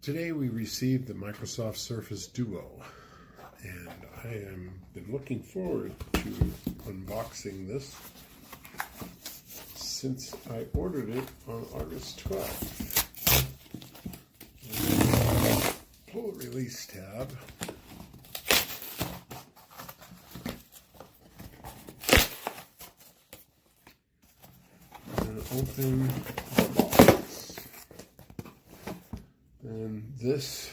Today we received the Microsoft Surface Duo, and I am been looking forward to unboxing this since I ordered it on August 12th. Pull the release tab. And open the box. And this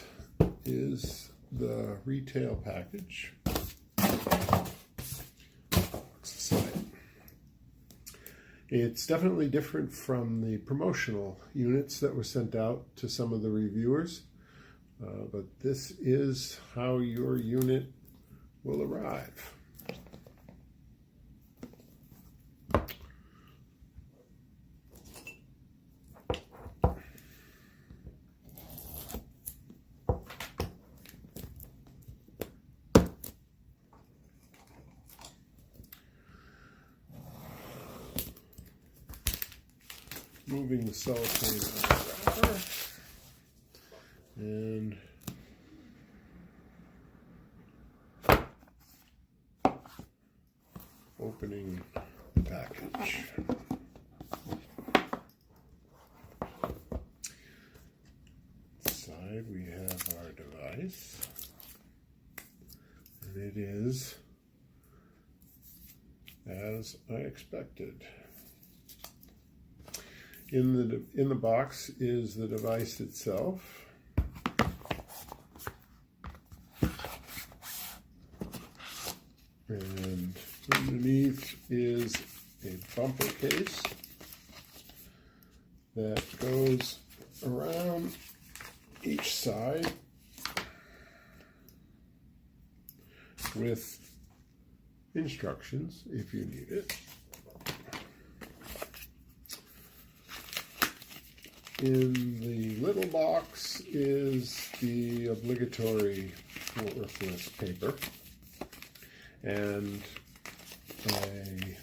is the retail package. It's definitely different from the promotional units that were sent out to some of the reviewers, but this is how your unit will arrive. Moving the cellophane out of the wrapper and opening the package. Inside we have our device, and it is as I expected. In the box is the device itself. And underneath is a bumper case that goes around each side with instructions if you need it. In the little box is the obligatory worthless paper and a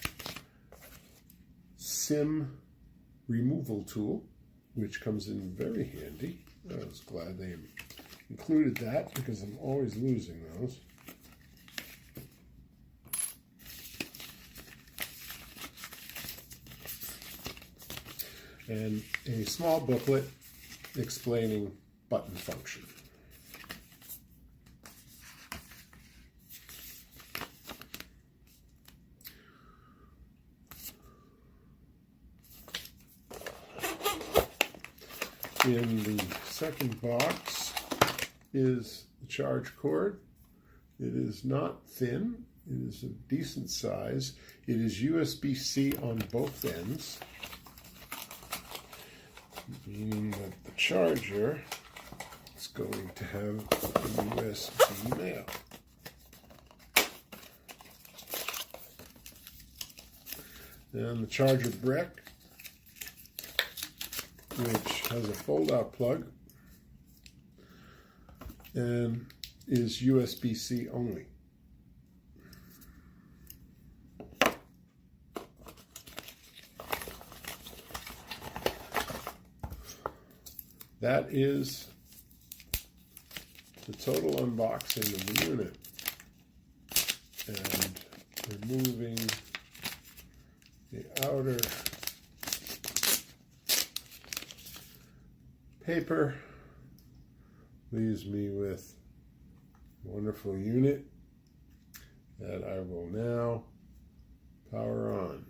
SIM removal tool, which comes in very handy. I was glad they included that because I'm always losing those. And a small booklet explaining button function. In the second box is the charge cord. It is not thin. It is of decent size. It is USB-C on both ends, meaning that the charger is going to have a USB male. And the charger brick, which has a fold-out plug and is USB-C only. That is the total unboxing of the unit. And removing the outer paper leaves me with a wonderful unit that I will now power on.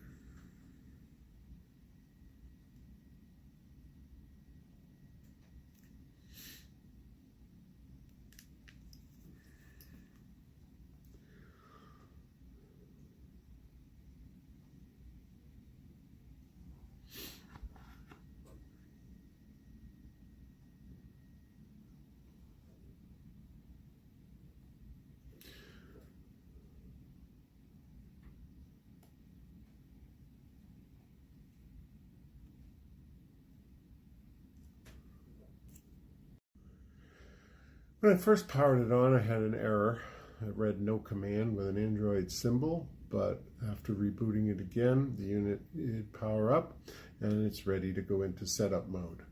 When I first powered it on, I had an error. It read no command with an Android symbol, but after rebooting it again, the unit did power up and it's ready to go into setup mode.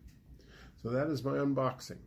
So that is my unboxing.